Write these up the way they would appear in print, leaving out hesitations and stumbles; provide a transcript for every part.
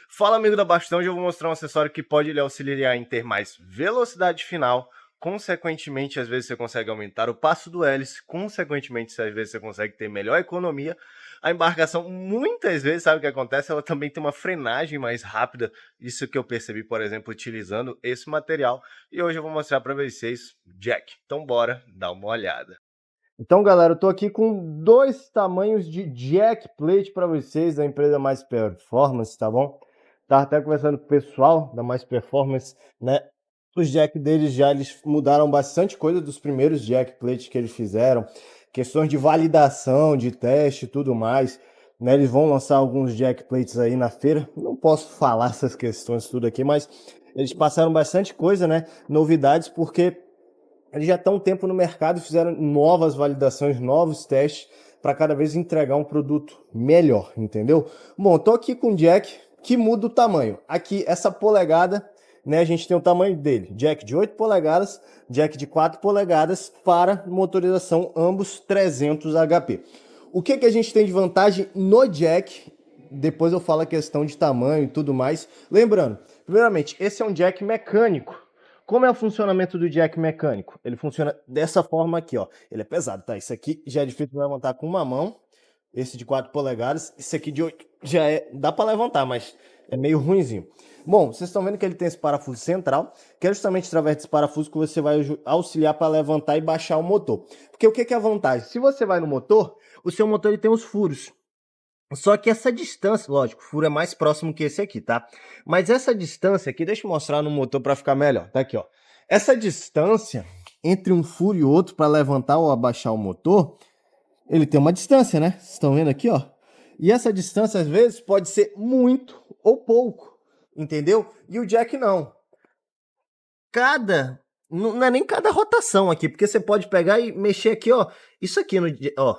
Fala, amigo da Bastão, hoje eu vou mostrar um acessório que pode lhe auxiliar em ter mais velocidade final, consequentemente, às vezes você consegue aumentar o passo do hélice, consequentemente, às vezes você consegue ter melhor economia. A embarcação, muitas vezes, sabe o que acontece? Ela também tem uma frenagem mais rápida, isso que eu percebi, por exemplo, utilizando esse material. E hoje eu vou mostrar para vocês Jack. Então bora dar uma olhada. Então, galera, eu tô aqui com dois tamanhos de jack plate para vocês da empresa Mais Performance, tá bom? Tava até conversando com o pessoal da Mais Performance, né? Os jack deles já eles mudaram bastante coisa dos primeiros jack plates que eles fizeram, questões de validação, de teste e tudo mais, né? Eles vão lançar alguns jack plates aí na feira. Não posso falar essas questões tudo aqui, mas eles passaram bastante coisa, né? Novidades, porque eles já estão um tempo no mercado e fizeram novas validações, novos testes para cada vez entregar um produto melhor, entendeu? Bom, tô aqui com o jack que muda o tamanho. Aqui, essa polegada, né, a gente tem o tamanho dele. Jack de 8 polegadas, jack de 4 polegadas para motorização, ambos 300 HP. O que a gente tem de vantagem no jack? Depois eu falo a questão de tamanho e tudo mais. Lembrando, primeiramente, esse é um jack mecânico. Como é o funcionamento do jack mecânico? Ele funciona dessa forma aqui, ó. Ele é pesado, tá? Isso aqui já é difícil de levantar com uma mão. Esse de 4 polegadas. Esse aqui de 8 já é... dá para levantar, mas é meio ruinzinho. Bom, vocês estão vendo que ele tem esse parafuso central, que é justamente através desse parafuso que você vai auxiliar para levantar e baixar o motor. Porque o que é a vantagem? Se você vai no motor, o seu motor ele tem os furos. Só que essa distância, lógico, o furo é mais próximo que esse aqui, tá? Mas essa distância aqui, deixa eu mostrar no motor para ficar melhor. Tá aqui, ó. Essa distância entre um furo e outro para levantar ou abaixar o motor, ele tem uma distância, né? Vocês estão vendo aqui, ó. E essa distância, às vezes, pode ser muito ou pouco, entendeu? E o jack não. Não é nem cada rotação aqui, porque você pode pegar e mexer aqui, ó, isso aqui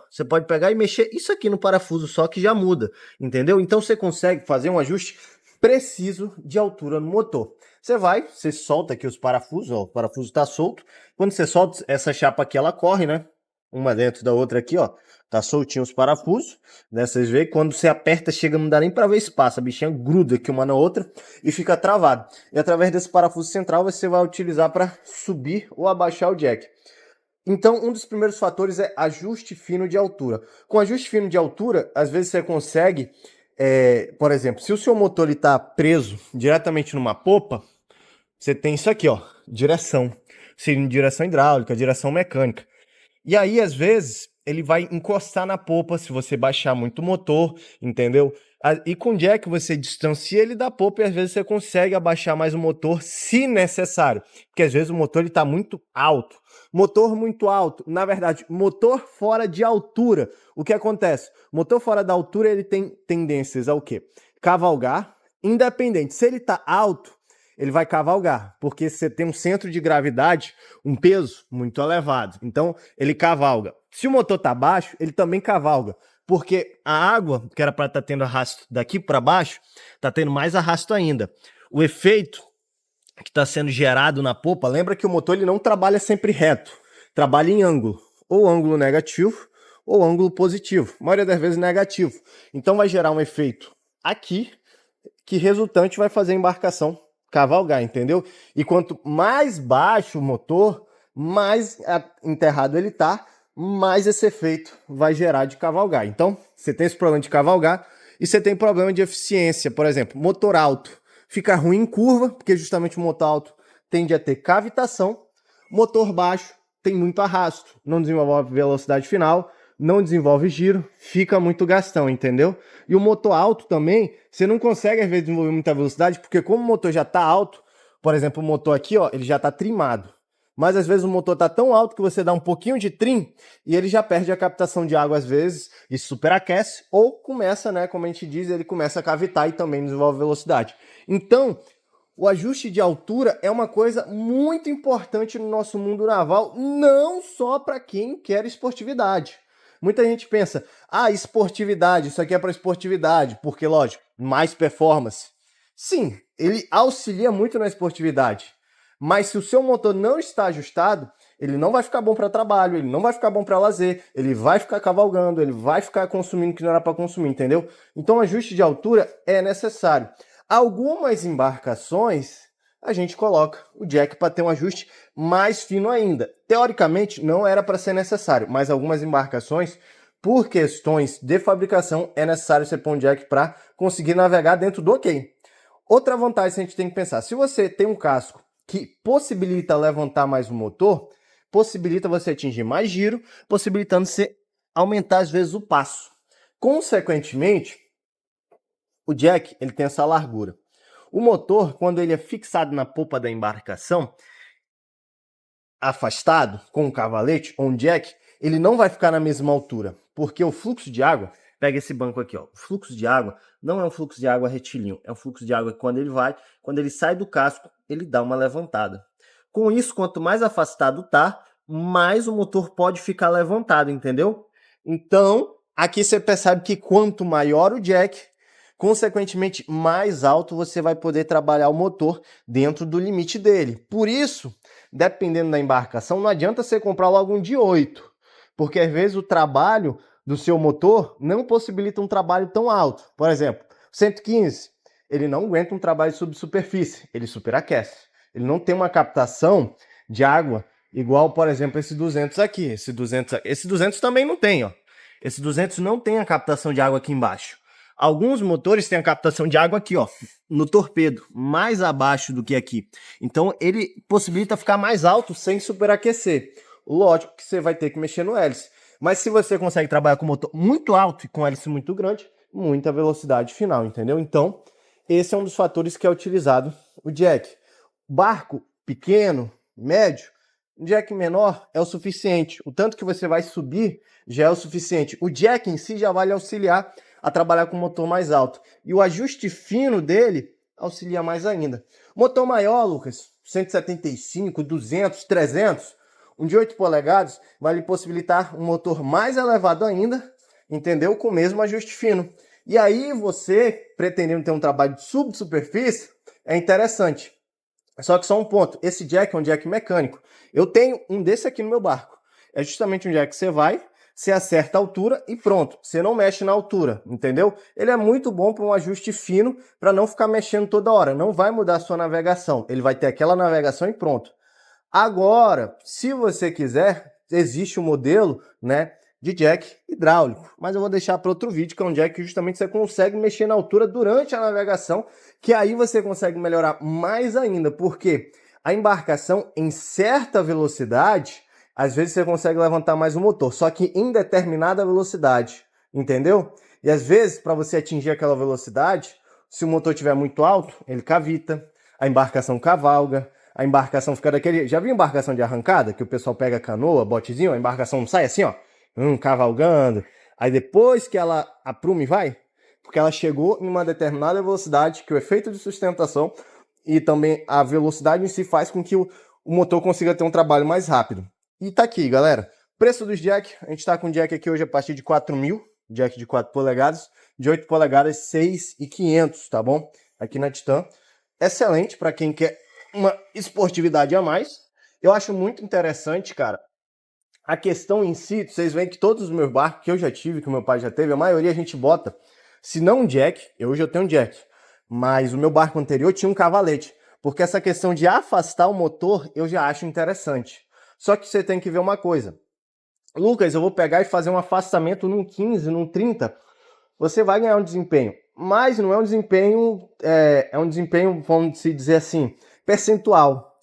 você pode pegar e mexer isso aqui no parafuso só que já muda, entendeu? Então você consegue fazer um ajuste preciso de altura no motor. Você solta aqui os parafusos, ó, o parafuso tá solto. Quando você solta essa chapa aqui, ela corre, né? Uma dentro da outra aqui, ó. Tá soltinho os parafusos, né? Vocês veem, quando você aperta, chega, não dá nem para ver espaço. A bichinha gruda aqui uma na outra e fica travado. E através desse parafuso central, você vai utilizar para subir ou abaixar o jack. Então, um dos primeiros fatores é ajuste fino de altura. Com ajuste fino de altura, às vezes você consegue, por exemplo, se o seu motor está preso diretamente numa popa, você tem isso aqui, ó, direção. Direção hidráulica, direção mecânica. E aí, às vezes, ele vai encostar na popa se você baixar muito o motor, entendeu? E com o jack você distancia ele da popa e às vezes você consegue abaixar mais o motor se necessário. Porque às vezes o motor está muito alto. Motor muito alto, na verdade, motor fora de altura. O que acontece? Motor fora da altura ele tem tendências ao quê? Cavalgar, independente. Se ele está alto, ele vai cavalgar, porque você tem um centro de gravidade, um peso muito elevado. Então, ele cavalga. Se o motor está baixo, ele também cavalga, porque a água, que era para estar tendo arrasto daqui para baixo, está tendo mais arrasto ainda. O efeito que está sendo gerado na popa, lembra que o motor ele não trabalha sempre reto, trabalha em ângulo, ou ângulo negativo, ou ângulo positivo, a maioria das vezes negativo. Então vai gerar um efeito aqui, que resultante vai fazer a embarcação cavalgar, entendeu? E quanto mais baixo o motor, mais enterrado ele tá, mais esse efeito vai gerar de cavalgar. Então, você tem esse problema de cavalgar e você tem problema de eficiência. Por exemplo, motor alto fica ruim em curva, porque justamente o motor alto tende a ter cavitação. Motor baixo tem muito arrasto, não desenvolve velocidade final, não desenvolve giro, fica muito gastão, entendeu? E o motor alto também, você não consegue às vezes desenvolver muita velocidade, porque como o motor já está alto, por exemplo, o motor aqui, ó, ele já está trimado. Mas às vezes o motor está tão alto que você dá um pouquinho de trim e ele já perde a captação de água às vezes e superaquece, ou começa, né, como a gente diz, ele começa a cavitar e também desenvolve velocidade. Então, o ajuste de altura é uma coisa muito importante no nosso mundo naval, não só para quem quer esportividade. Muita gente pensa, esportividade, isso aqui é para esportividade, porque, lógico, mais performance. Sim, ele auxilia muito na esportividade, mas se o seu motor não está ajustado, ele não vai ficar bom para trabalho, ele não vai ficar bom para lazer, ele vai ficar cavalgando, ele vai ficar consumindo o que não era para consumir, entendeu? Então, ajuste de altura é necessário. Algumas embarcações a gente coloca o jack para ter um ajuste mais fino ainda. Teoricamente não era para ser necessário, mas algumas embarcações, por questões de fabricação, é necessário você pôr um jack para conseguir navegar dentro do ok. Outra vantagem que a gente tem que pensar, se você tem um casco que possibilita levantar mais o motor, possibilita você atingir mais giro, possibilitando você aumentar às vezes o passo. Consequentemente, o jack ele tem essa largura. O motor, quando ele é fixado na polpa da embarcação, afastado com um cavalete ou um jack, ele não vai ficar na mesma altura, porque o fluxo de água, pega esse banco aqui, ó, o fluxo de água não é um fluxo de água retilíneo, é um fluxo de água que quando ele sai do casco, ele dá uma levantada. Com isso, quanto mais afastado tá, mais o motor pode ficar levantado, entendeu? Então, aqui você percebe que quanto maior o jack, consequentemente mais alto você vai poder trabalhar o motor dentro do limite dele. Por isso, dependendo da embarcação, não adianta você comprar logo um de 8, porque às vezes o trabalho do seu motor não possibilita um trabalho tão alto. Por exemplo, 115, ele não aguenta um trabalho de subsuperfície, ele superaquece. Ele não tem uma captação de água igual, por exemplo, esse 200 aqui. Esse 200 também não tem, ó. Esse 200 não tem a captação de água aqui embaixo. Alguns motores têm a captação de água aqui, ó, no torpedo, mais abaixo do que aqui. Então ele possibilita ficar mais alto sem superaquecer. Lógico que você vai ter que mexer no hélice. Mas se você consegue trabalhar com motor muito alto e com hélice muito grande, muita velocidade final, entendeu? Então, esse é um dos fatores que é utilizado o jack. Barco pequeno, médio, jack menor é o suficiente. O tanto que você vai subir já é o suficiente. O jack em si já vai lhe auxiliar a trabalhar com um motor mais alto. E o ajuste fino dele auxilia mais ainda. Motor maior, Lucas, 175, 200, 300, um de 8 polegadas, vai lhe possibilitar um motor mais elevado ainda, entendeu? Com o mesmo ajuste fino. E aí você, pretendendo ter um trabalho de subsuperfície, é interessante. Só que só um ponto, esse jack é um jack mecânico. Eu tenho um desse aqui no meu barco. É justamente um jack que você acerta a altura e pronto. Você não mexe na altura, entendeu? Ele é muito bom para um ajuste fino, para não ficar mexendo toda hora. Não vai mudar a sua navegação. Ele vai ter aquela navegação e pronto. Agora, se você quiser, existe um modelo, né, de jack hidráulico. Mas eu vou deixar para outro vídeo, que é um jack que justamente você consegue mexer na altura durante a navegação, que aí você consegue melhorar mais ainda, porque a embarcação em certa velocidade, às vezes você consegue levantar mais o motor, só que em determinada velocidade, entendeu? E às vezes, para você atingir aquela velocidade, se o motor estiver muito alto, ele cavita, a embarcação cavalga, a embarcação fica daquele... Já viu embarcação de arrancada? Que o pessoal pega canoa, botezinho, a embarcação sai assim, ó, cavalgando. Aí depois que ela apruma e vai, porque ela chegou em uma determinada velocidade, que o efeito de sustentação e também a velocidade em si faz com que o motor consiga ter um trabalho mais rápido. E tá aqui, galera. Preço dos jack, a gente tá com jack aqui hoje a partir de 4.000, jack de 4 polegadas, de 8 polegadas 6.500, tá bom? Aqui na Titan. Excelente para quem quer uma esportividade a mais. Eu acho muito interessante, cara, a questão em si. Vocês veem que todos os meus barcos que eu já tive, que o meu pai já teve, a maioria a gente bota, se não um jack, hoje eu tenho um jack, mas o meu barco anterior tinha um cavalete, porque essa questão de afastar o motor eu já acho interessante. Só que você tem que ver uma coisa. Lucas, eu vou pegar e fazer um afastamento num 15, num 30, você vai ganhar um desempenho, mas não é um desempenho, é um desempenho, vamos dizer assim, percentual.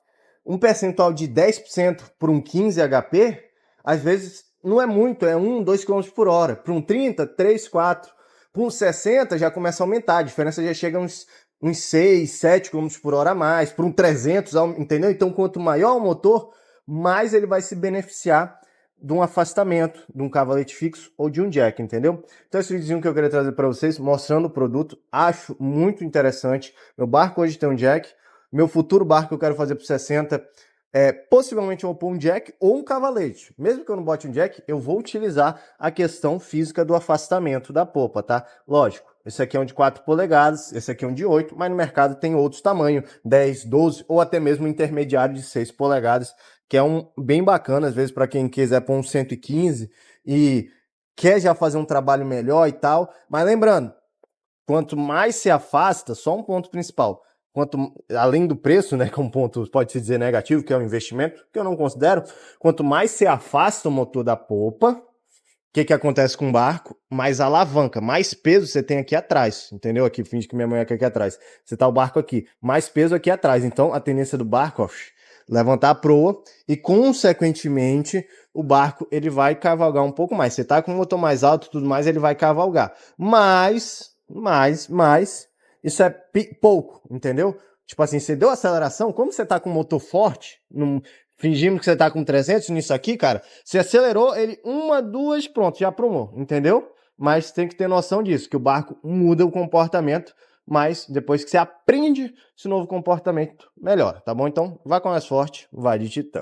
Um percentual de 10% por um 15 HP, às vezes não é muito, é 1, 2 km por hora. Para um 30, 3, 4. Para um 60 já começa a aumentar, a diferença já chega a uns 6, 7 km por hora a mais. Para um 300, entendeu? Então, quanto maior o motor, mais ele vai se beneficiar de um afastamento, de um cavalete fixo ou de um jack, entendeu? Então esse vídeo que eu queria trazer para vocês, mostrando o produto, acho muito interessante. Meu barco hoje tem um jack, meu futuro barco que eu quero fazer para 60, possivelmente eu vou pôr um jack ou um cavalete. Mesmo que eu não bote um jack, eu vou utilizar a questão física do afastamento da popa, tá? Lógico, esse aqui é um de 4 polegadas, esse aqui é um de 8, mas no mercado tem outros tamanhos, 10, 12 ou até mesmo um intermediário de 6 polegadas, que é um bem bacana, às vezes, para quem quiser pôr um 115 e quer já fazer um trabalho melhor e tal. Mas lembrando, quanto mais se afasta, só um ponto principal, além do preço, né, que é um ponto, pode-se dizer, negativo, que é um investimento, que eu não considero, quanto mais se afasta o motor da polpa, o que acontece com o barco? Mais alavanca, mais peso você tem aqui atrás, entendeu? Aqui, finge que minha mulher aqui atrás. Você tá o barco aqui, mais peso aqui atrás. Então, a tendência do barco, ó, levantar a proa e, consequentemente, o barco ele vai cavalgar um pouco mais. Você tá com o motor mais alto e tudo mais, ele vai cavalgar. Mas, isso é pouco, entendeu? Tipo assim, você deu aceleração, como você tá com o motor forte, fingimos que você tá com 300 nisso aqui, cara, você acelerou ele uma, duas, pronto, já aprumou, entendeu? Mas tem que ter noção disso, que o barco muda o comportamento, mas depois que você aprende esse novo comportamento, melhora, tá bom? Então, vai com mais forte, vai de Titã.